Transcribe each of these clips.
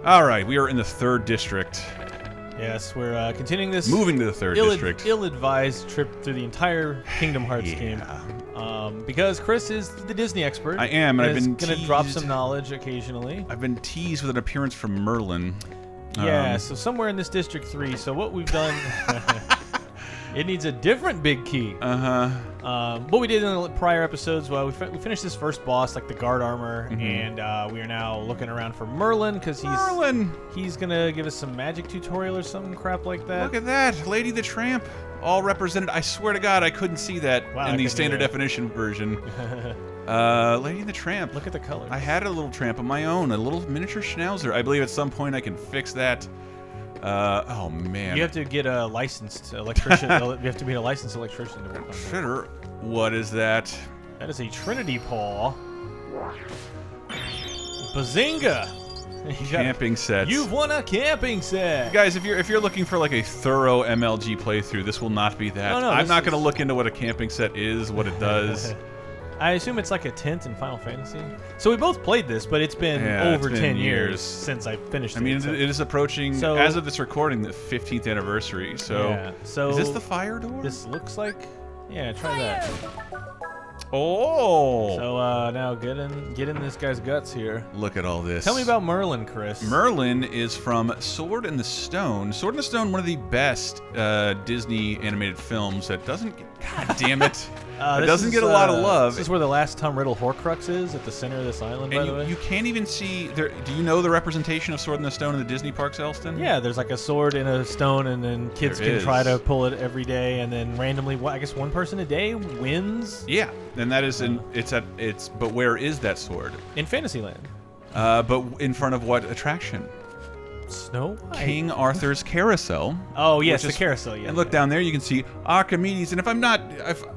All right, we are in the 3rd district. Yes, we're continuing this moving to the 3rd district. Ill-advised trip through the entire Kingdom Hearts game. Because Chris is the Disney expert. I am, and I've been going to drop some knowledge occasionally. I've been teased with an appearance from Merlin. Yeah, so somewhere in this District 3. So what we've done, it needs a different big key. What we did in the prior episodes, well, we finished this first boss, like the guard armor, and we are now looking around for Merlin because he's gonna give us some magic tutorial or some crap like that. Look at that, Lady the Tramp, all represented. I swear to God, I couldn't see that in the standard definition version. Lady the Tramp. Look at the colors. I had a little tramp of my own, a little miniature schnauzer. I believe at some point I can fix that. Oh man. You have to get a licensed electrician. You have to be a licensed electrician to work on that. Sure. What is that? That is a Trinity Paw. Bazinga! Camping sets. You've won a camping set, guys. If you're looking for like a thorough MLG playthrough, this will not be that. No, I'm not going to look into what a camping set is, what it does. I assume it's like a tent in Final Fantasy. So we both played this, but it's been over 10 years since I finished it. I mean, it is approaching, as of this recording, the 15th anniversary. So, is this the fire door? This looks like, yeah, try that. Oh! So now get in this guy's guts here. Look at all this. Tell me about Merlin, Chris. Merlin is from Sword in the Stone. Sword in the Stone, one of the best Disney animated films that doesn't get, God damn it. It doesn't get a lot of love. This is where the last Tom Riddle Horcrux is, at the center of this island, by the way. You can't even see... Do you know the representation of Sword in the Stone in the Disney parks, Elston? Yeah, there's like a sword in a stone, and then kids can try to pull it every day, and then randomly, I guess one person a day wins? Yeah, and that is... But where is that sword? In Fantasyland. But in front of what attraction? Snow White. King Arthur's Carousel. Oh yes, the carousel. Yeah. And look down there, you can see Archimedes. And if I'm not,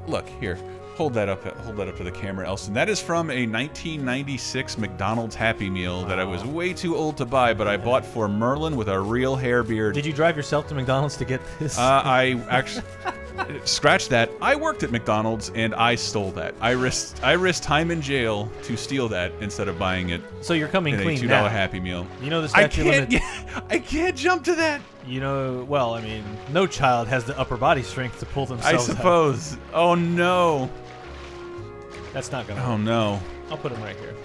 look here, hold that up to the camera, Elston. That is from a 1996 McDonald's Happy Meal that I was way too old to buy, but I bought for Merlin with a real hair beard. Did you drive yourself to McDonald's to get this? I actually. Scratch that. I worked at McDonald's and I stole that. I risked time in jail to steal that instead of buying it. So you're coming in clean a $2 now. Happy Meal. You know the statute limit. I can't jump to that. You know, well, I mean, no child has the upper body strength to pull themselves I suppose. out. Oh no. That's not gonna. Oh no. I'll put him right here.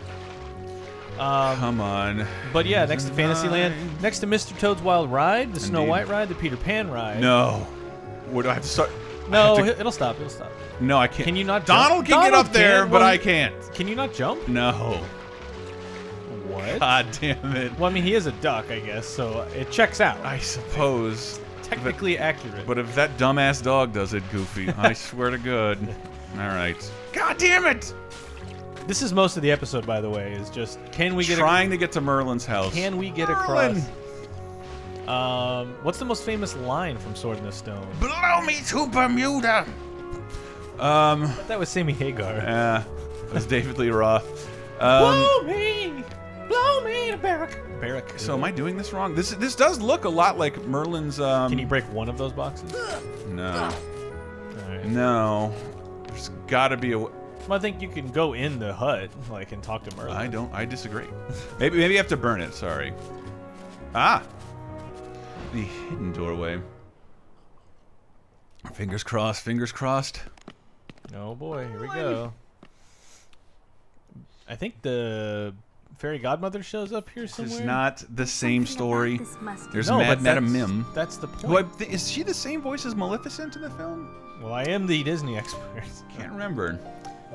Come on. But yeah, next to Fantasyland, next to Mr. Toad's Wild Ride, the Snow White ride, the Peter Pan ride. No. What do I have to start? No, it'll stop. It'll stop. No, I can't. Can you not? Donald jump? can get up there, but I can't. Can you not jump? No. What? God damn it. Well, I mean, he is a duck, I guess, so it checks out. I suppose. Technically accurate. But if that dumbass dog does it, Goofy, I swear to God. All right. God damn it! This is most of the episode, by the way. Is just can we get trying to get to Merlin's house? Can we get across? What's the most famous line from Sword in the Stone? Blow me to Bermuda. That was Sammy Hagar. Yeah, it was David Lee Roth. Blow me to Barrack. So am I doing this wrong? This does look a lot like Merlin's. Can you break one of those boxes? No. Right. No. There's got to be a. Well, I think you can go in the hut, like, and talk to Merlin. I disagree. maybe you have to burn it. Sorry. Ah. The hidden doorway. Fingers crossed. Fingers crossed. Oh boy, here we go. I think the fairy godmother shows up here somewhere. It's not the same story. There's no, Madam Mim. That's the point. Is she the same voice as Maleficent in the film? Well, I am the Disney expert. Can't remember.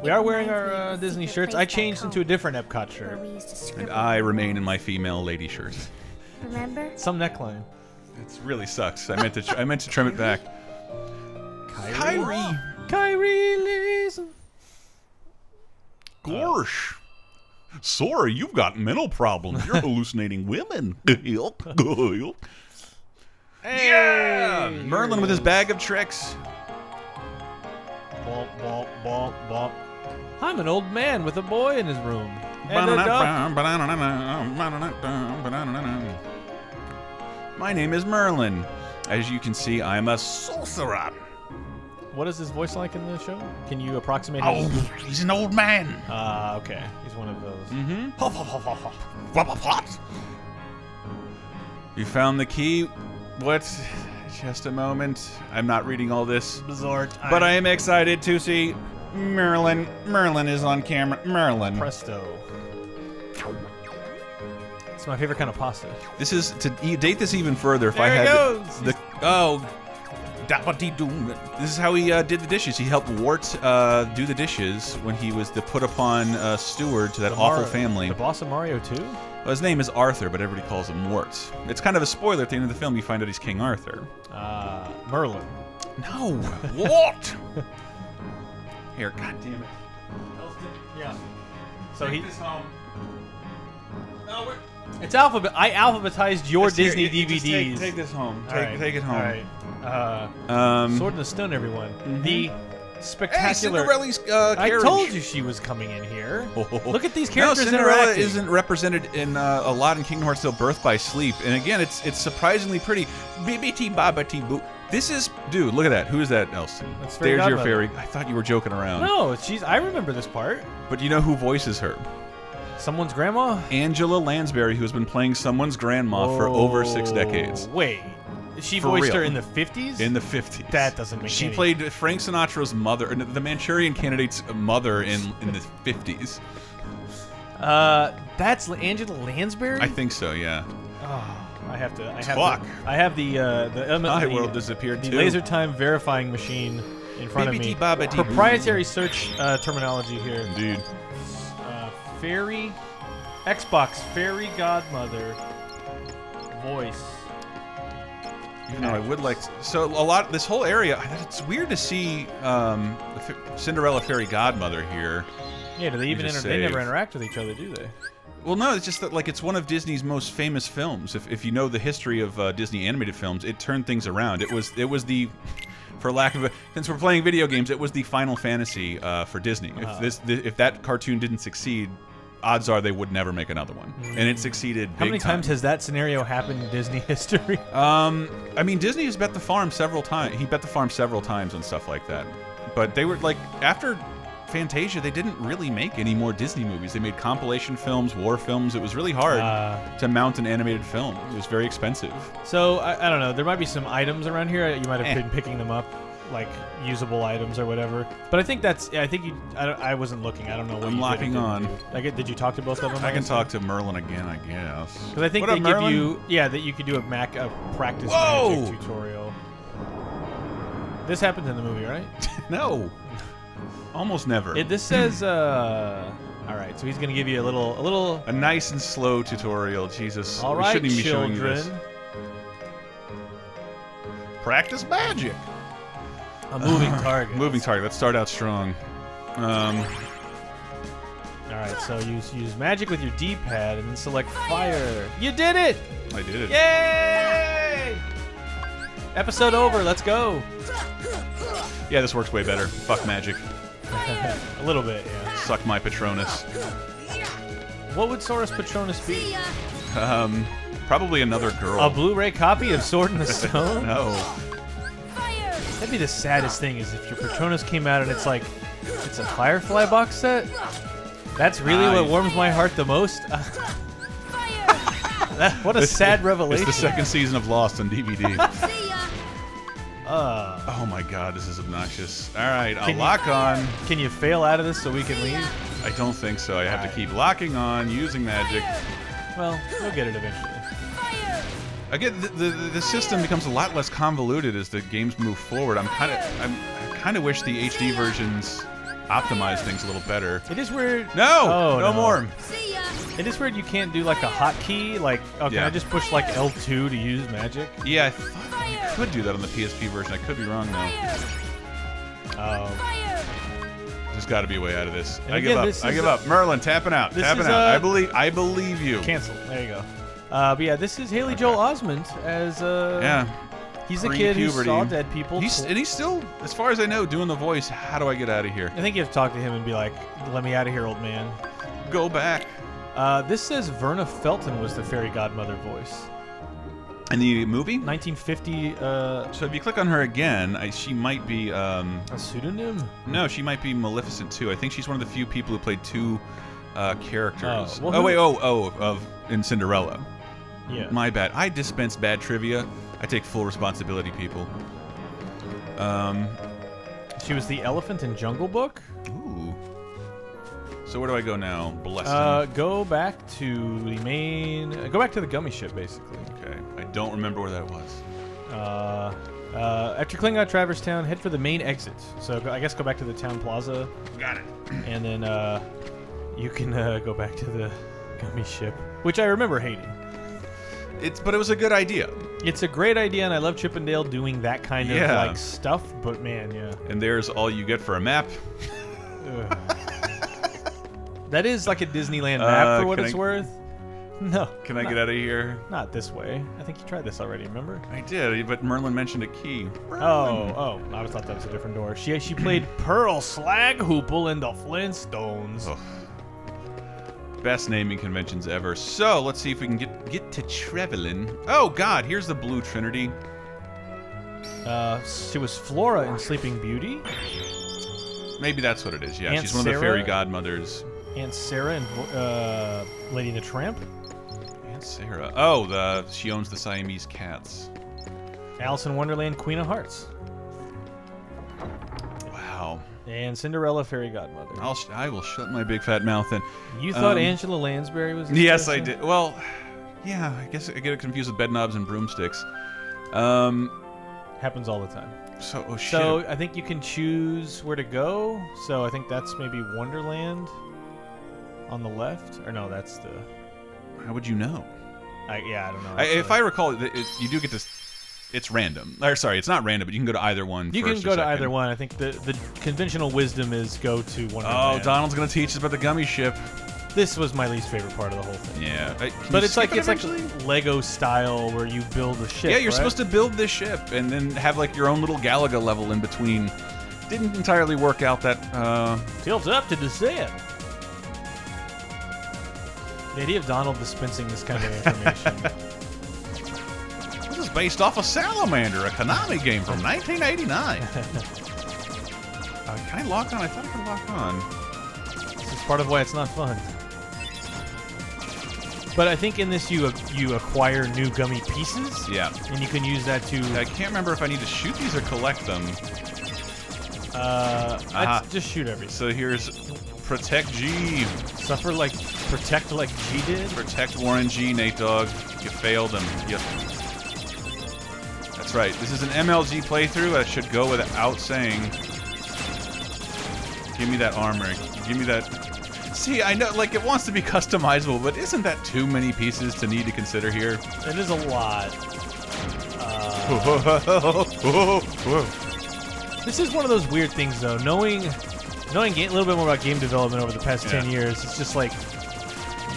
We are wearing our Disney shirts. I changed into a different Epcot shirt. And I remain in my female lady shirt. Remember? Some neckline. It really sucks. I meant to trim it back. Kyrie listen. Gorsh. Sora, you've got mental problems. You're hallucinating women. Yeah! Merlin with his bag of tricks. Bop, bop, bop, bop. I'm an old man with a boy in his room. And a duck. My name is Merlin. As you can see, I'm a sorcerer. What is his voice like in the show? Can you approximate his... Oh, he's an old man. Okay. He's one of those. Mm-hmm. You found the key. What? Just a moment. I'm not reading all this. Bizarre. But I am excited to see Merlin. Merlin is on camera. Merlin. Presto. It's my favorite kind of pasta. This is to date this even further. If There I had it goes. This is how he did the dishes. He helped Wart do the dishes when he was the put upon steward to that awful family. The boss of Mario 2? Well, his name is Arthur, but everybody calls him Wart. It's kind of a spoiler at the end of the film. You find out he's King Arthur. Merlin. No, what? Here, God damn it. Yeah. So Take this home. No, it's alphabet. I alphabetized your Disney here, DVDs. Take this home. All right. Take it home. All right. Sword in the Stone, everyone. The spectacular. Hey, Cinderella's carriage. I told you she was coming in here. Look at these characters No, Cinderella interacting. isn't represented in a lot in Kingdom Hearts till Birth by Sleep, and again, it's surprisingly pretty. BBT Babati Boo. This is, dude. Look at that. Who is that, Elson? That's Fairy There's your Godmother. fairy. I thought you were joking around. No, I remember this part. But you know who voices her? Someone's grandma? Angela Lansbury, who has been playing someone's grandma for over 6 decades. Wait. She For voiced real. her in the 50s? In the 50s. That doesn't make She any played Frank Sinatra's mother, the Manchurian Candidate's mother in the 50s. That's Angela Lansbury? I think so, yeah. Oh, I have Fuck. I have the My world disappeared the too. laser time verifying machine in front of me. Bibbidi-bobbidi-boo. Proprietary search terminology here. Indeed. Fairy, Xbox Fairy Godmother voice. You know, I would like to, so a lot. This whole area. It's weird to see Cinderella Fairy Godmother here. Yeah, do they even just they never save. interact with each other, do they? Well, no, it's just that like it's one of Disney's most famous films. If you know the history of Disney animated films, it turned things around. It was the, for lack of a, since we're playing video games, it was the Final Fantasy for Disney. If that cartoon didn't succeed, odds are they would never make another one. And it succeeded big How many times has that scenario happened in Disney history? I mean, Disney has bet the farm several times. He bet the farm several times on stuff like that. But they were like, after Fantasia, they didn't really make any more Disney movies. They made compilation films, war films. It was really hard to mount an animated film. It was very expensive. So, I don't know. There might be some items around here. You might have been picking them up, like usable items or whatever. But I think that's, I wasn't looking. I don't know what I'm locking on. Did you talk to both of them? I can talk to Merlin again, I guess. Because I think What they up, give Merlin? you, that you could do a practice Whoa! magic tutorial. This happens in the movie, right? No. Almost never. This says, all right, so he's going to give you a little... A nice and slow tutorial. Jesus. All We right, shouldn't even be showing you children. this. Practice magic. A moving target. Moving target. Let's start out strong. All right, so use magic with your D-pad and then select fire. You did it! I did it. Yay! Episode over. Let's go. Yeah, this works way better. Fuck magic. A little bit, yeah. Suck my Patronus. What would Sora's Patronus be? Probably another girl. A Blu-ray copy of Sword in the Stone? No. That'd be the saddest thing, is if your Patronus came out and it's like, it's a Firefly box set? That's really what warms my heart the most? What a sad revelation. It's the second season of Lost on DVD. Oh my god, this is obnoxious. Alright, I'll lock on. Can you fail out of this so we can leave? I don't think so. I have to keep locking on, using magic. Well, we'll get it eventually. Again, the system becomes a lot less convoluted as the games move forward. I kind of wish the HD versions optimize things a little better. It is weird. No, no more. It is weird you can't do like a hotkey. Like, oh, can I just push like L2 to use magic? Yeah, I thought you could do that on the PSP version. I could be wrong though. Oh. There's got to be a way out of this. And I give up. I give up. Merlin, tapping out. Tapping out. I believe you. Cancel. There you go. But yeah, this is Haley Joel Osment as he's a kid who saw dead people. He's still, as far as I know, doing the voice. How do I get out of here? I think you have to talk to him and be like, "Let me out of here, old man." Go back. This says Verna Felton was the fairy godmother voice. In the movie? 1950. So if you click on her again, she might be a pseudonym. No, she might be Maleficent too. I think she's one of the few people who played two characters. Well, in Cinderella. Yeah. My bad. I dispense bad trivia. I take full responsibility, people. She was the elephant in Jungle Book. Ooh. So where do I go now? Blessed. Go back to the main. Go back to the Gummi ship, basically. Okay. I don't remember where that was. After clearing out Traverse Town, head for the main exit. So I guess go back to the town plaza. Got it. And then you can go back to the Gummi ship, which I remember hating. But it was a good idea. It's a great idea, and I love Chip and Dale doing that kind of like stuff. But man, yeah. And there's all you get for a map. That is like a Disneyland map for what it's worth. No. Can I get out of here? Not this way. I think you tried this already, remember? I did, but Merlin mentioned a key. Oh, I thought that was a different door. She played Pearl Slaghoople in the Flintstones. Oh. Best naming conventions ever. So, let's see if we can get to Trevelyan. Oh, God, here's the Blue Trinity. She was Flora in Sleeping Beauty. Maybe that's what it is, yeah. Aunt She's one of the fairy godmothers. Aunt Sarah and Lady and the Tramp. Aunt Sarah. Oh, she owns the Siamese cats. Alice in Wonderland, Queen of Hearts. Wow. And Cinderella, fairy godmother. I will shut my big fat mouth and... You thought Angela Lansbury was... Yes, I did. Well, yeah, I guess I get it confused with bedknobs and broomsticks. Happens all the time. So, oh shit. So, I think you can choose where to go. So, I think that's maybe Wonderland on the left. Or no, that's the... How would you know? Yeah, I don't know. If I recall, you do get to... It's random. Or, sorry, it's not random, but you can go to either one. You can go to either one. I think the conventional wisdom is go to Wonderland. Oh, Donald's going to teach us about the Gummi ship. This was my least favorite part of the whole thing. Yeah. But it's like Lego style where you build a ship. Yeah, you're supposed to build this ship and then have like your own little Galaga level in between. Didn't entirely work out that... Tilts up to descend. The idea of Donald dispensing this kind of information... This is based off of Salamander, a Konami game from 1989. Can I lock on? I thought I could lock on. This is part of why it's not fun. But I think in this you acquire new Gummi pieces. Yeah. And you can use that to... I can't remember if I need to shoot these or collect them. I'd just shoot everything. So here's Protect G. Suffer like... Protect like G did? Protect Warren G, Nate Dogg. You failed him. That's right. This is an MLG playthrough. That should go without saying. Give me that armor. Give me that... See, I know, like, it wants to be customizable, but isn't that too many pieces to need to consider here? It is a lot. This is one of those weird things, though. Knowing a little bit more about game development over the past 10 years, it's just like,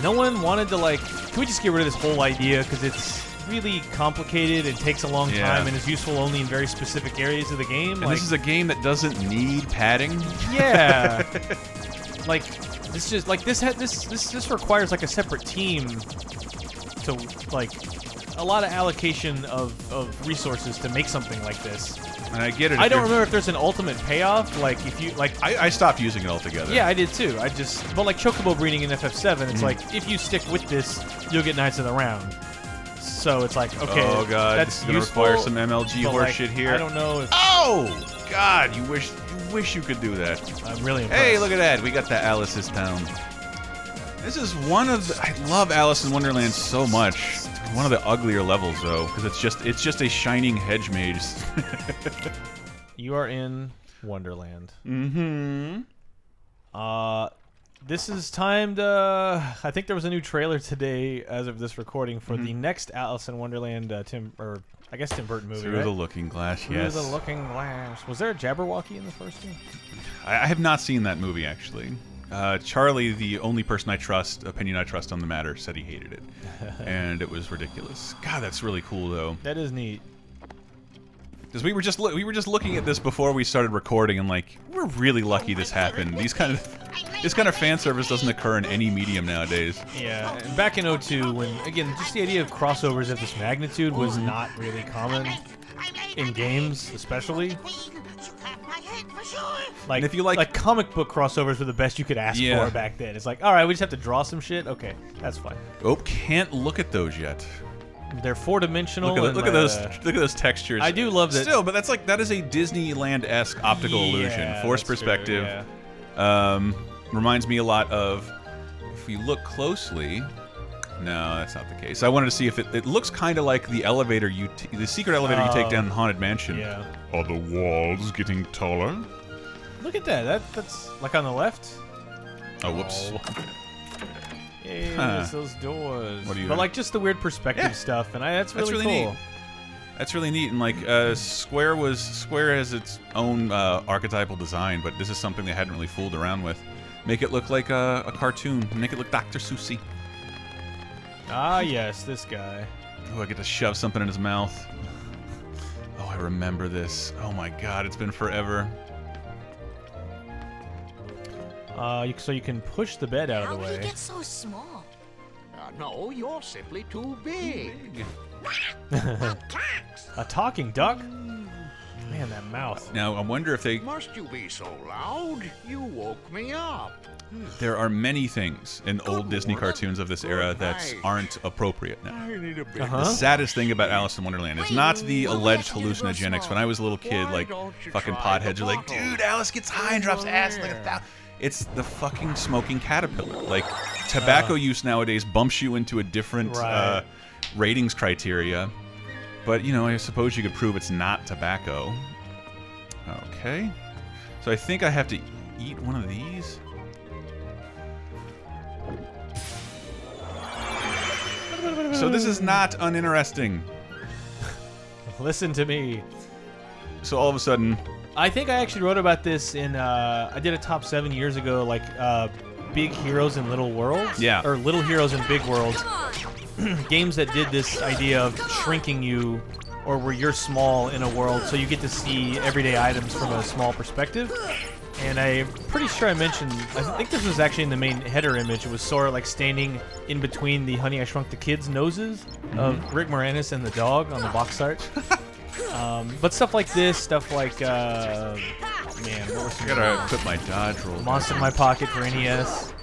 no one wanted to, like, can we just get rid of this whole idea? Because it's really complicated and takes a long time and is useful only in very specific areas of the game. And this is a game that doesn't need padding. Yeah. Like... This just like this requires like a separate team to like a lot of allocation of resources to make something like this. And I get it. I don't remember if there's an ultimate payoff. Like if you like, I stopped using it altogether. Yeah, I did too. But like Chocobo breeding in FF7, it's like if you stick with this, you'll get Knights of the Round. So it's like okay, oh god, that's gonna require some MLG horse shit here. I don't know if. Oh god, you wish you could do that. I'm really impressed. Hey, look at that. We got the Alice's Town. This is one of the... I love Alice in Wonderland so much. One of the uglier levels, though, because it's just a shining hedge maze. You are in Wonderland. Mm-hmm. This is timed... I think there was a new trailer today, as of this recording, for the next Alice in Wonderland Tim Burton movie, Through the Looking Glass, yes. Through the Looking Glass. Was there a Jabberwocky in the first one? I have not seen that movie, actually. Charlie, the only opinion I trust on the matter, said he hated it. And it was ridiculous. God, that's really cool, though. That is neat. Because we were just looking at this before we started recording, and like, we're really lucky this happened. This kind of fan service doesn't occur in any medium nowadays. Yeah, and back in 02, when again, just the idea of crossovers of this magnitude was not really common in games, especially. Like, if you like comic book crossovers were the best you could ask for back then. It's like, all right, we just have to draw some shit. Okay, that's fine. Oh, can't look at those yet. They're 4-dimensional. Look at those textures. I do love that. Still, but that is a Disneyland-esque optical illusion, forced perspective. True, yeah. Reminds me a lot of, if you look closely. No, that's not the case. I wanted to see if it looks kind of like the elevator the secret elevator you take down in Haunted Mansion. Yeah. Are the walls getting taller? Look at that. That's like on the left. Oh, whoops. Oh. Yeah, those doors. What are you but like just the weird perspective stuff, and that's really cool. Neat. That's really neat. And like Square has its own archetypal design, but this is something they hadn't really fooled around with. Make it look like a cartoon. Make it look Dr. Seussy. Ah, yes, this guy. Oh, I get to shove something in his mouth. Oh, I remember this. Oh my God, it's been forever. So you can push the bed out of the way. How did you get so small? No, you're simply too big. A talking duck? Man, that mouth. Now, I wonder if they... Must you be so loud? You woke me up. There are many things in old Disney cartoons of this era that aren't appropriate now. I need a bit. The saddest thing about Alice in Wonderland is not the alleged hallucinogenics. When I was a little kid, like, fucking potheads are like, dude, Alice gets high and drops acid like 1,000. It's the fucking smoking caterpillar. Like, tobacco use nowadays bumps you into a different ratings criteria. But, you know, I suppose you could prove it's not tobacco. Okay. So I think I have to eat one of these. So this is not uninteresting. Listen to me. So all of a sudden... I think I actually wrote about this in, I did a top 7 years ago, like, Big Heroes in Little Worlds? Yeah. Or Little Heroes in Big Worlds. Games that did this idea of shrinking you, or where you're small in a world, so you get to see everyday items from a small perspective. And I'm pretty sure I mentioned, I think this was actually in the main header image, it was Sora like standing in between the Honey I Shrunk the Kids noses of Rick Moranis and the dog on the box art. But stuff like this, stuff like, man, what was I gotta put my dodge roll. Monster in My Pocket for NES.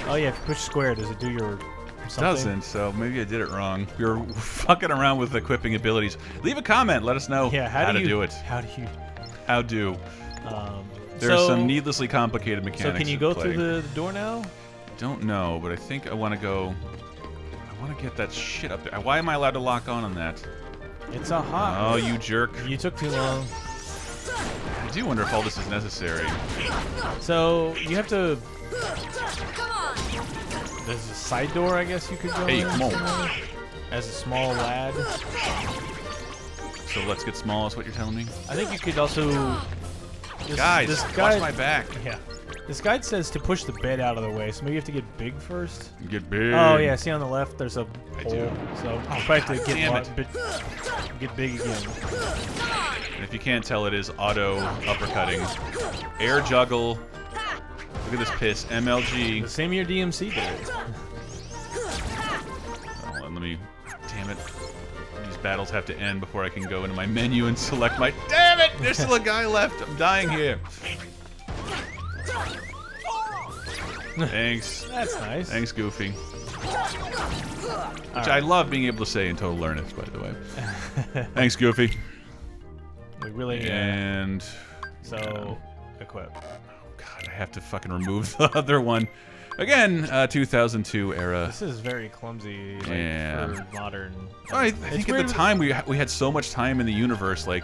Oh yeah, if you push square, does it do your something? Doesn't, so maybe I did it wrong. We were fucking around with equipping abilities. Leave a comment, let us know how to do it. How do? There's some needlessly complicated mechanics. So can you go through the door now? Don't know, but I think I want to go. I want to get that shit up there. Why am I allowed to lock on that? It's a hot. Oh, you jerk! You took too long. I do wonder if all this is necessary. So you have to. There's a side door, I guess you could go. Hey, come on. As a small lad. So let's get small, is what you're telling me? I think you could also... Guys, watch my back. Yeah. This guide says to push the bed out of the way, so maybe you have to get big first. Get big. Oh, yeah, see on the left, there's a I hole. do. So you probably have to get big again. And if you can't tell, it is auto uppercutting. Air juggle. Look at this piss. MLG. The same year DMC did it. Hold on, let me... Damn it. These battles have to end before I can go into my menu and select my... Damn it! There's still a guy left. I'm dying here. Thanks. That's nice. Thanks, Goofy. Which I love being able to say in total earnest, by the way. Thanks, Goofy. We really... And... So, equip. Oh, God, I have to fucking remove the other one. Again, 2002 era. This is very clumsy, like, for modern. I think at the time we had so much time in the universe. Like,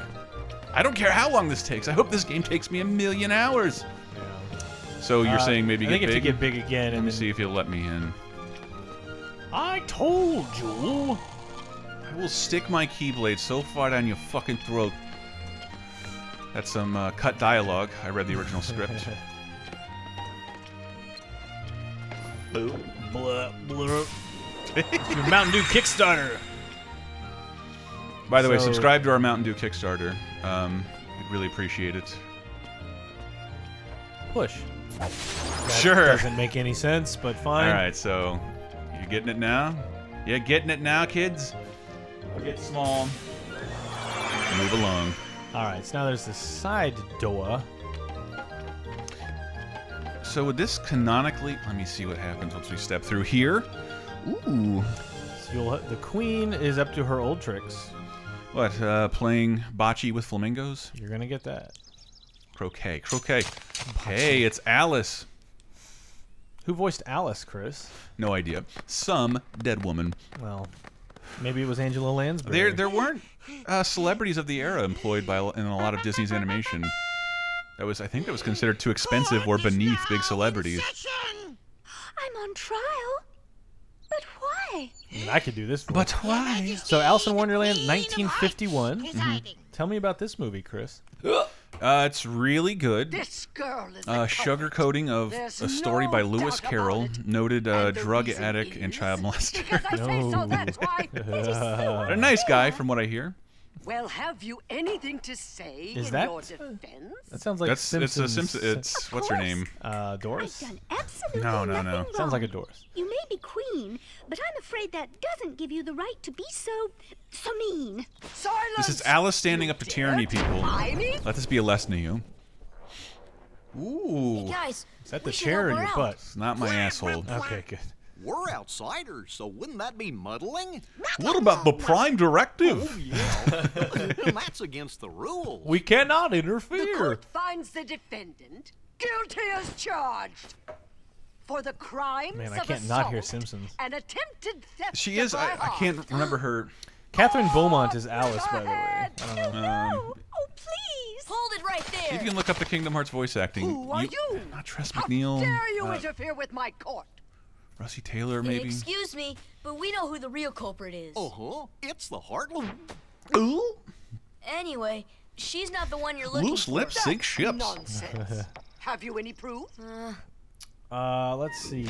I don't care how long this takes. I hope this game takes me 1,000,000 hours. Yeah. So you're saying maybe I get think big? if you get big again, Let me see if you'll let me in. I told you. I will stick my keyblade so far down your fucking throat. That's some cut dialogue. I read the original script. Blah, blah. Your Mountain Dew Kickstarter. By the way, subscribe to our Mountain Dew Kickstarter. We'd really appreciate it. Push. That Sure. Doesn't make any sense, but fine. All right, so you getting it now? Yeah, getting it now, kids. Get small. Move along. All right, so now there's the side door. So would this canonically... Let me see what happens once we step through here. Ooh. So the queen is up to her old tricks. What, playing bocce with flamingos? You're gonna get that. Croquet. Croquet. Hey, it's Alice. Who voiced Alice, Chris? No idea. Some dead woman. Well, maybe it was Angela Lansbury. There weren't celebrities of the era employed in a lot of Disney's animation. I think that was considered too expensive or beneath big celebrities. I'm on trial. But why? I mean, I could do this for But you. why? So, Alice in Wonderland, 1951. Tell me about this movie, Chris. It's really good. This girl is Sugarcoating of There's a story by no Lewis doubt Carroll, about it. noted And the drug reason addict and is child molester. Because I say so, No. that's why. It is so A nice guy, from what I hear. Well, have you anything to say Is in that- your defense? That sounds like It's a Simpsons. Simpson. It's what's her name? Doris? I've done absolutely No. nothing wrong. Sounds like a Doris. You may be queen, but I'm afraid that doesn't give you the right to be so mean. Silence! This is Alice standing up to tyranny, people. I mean, Let this be a lesson to you. Ooh, Guys, Is that the chair or your butt? it's not my asshole. Okay, good. We're outsiders, so wouldn't that be muddling? What about the Prime Directive? Yeah. That's against the rules. We cannot the interfere. court finds the defendant guilty as charged for the crimes Man, I of can't assault not hear Simpsons. and attempted theft. She is. of my I can't heart. remember her. Catherine Beaumont is Alice, by the way. I don't know. no. Oh, please. Hold it right See if there. you can look up the Kingdom Hearts voice acting. Who are you? Not Tress How McNeil. dare you interfere with my court? Russie Taylor, maybe. Excuse me, but we know who the real culprit is. Uh-huh. It's the Heartland. Ooh. Anyway, she's not the one you're looking Loose for. lips sink That's ships. Nonsense. Have you any proof? Let's see.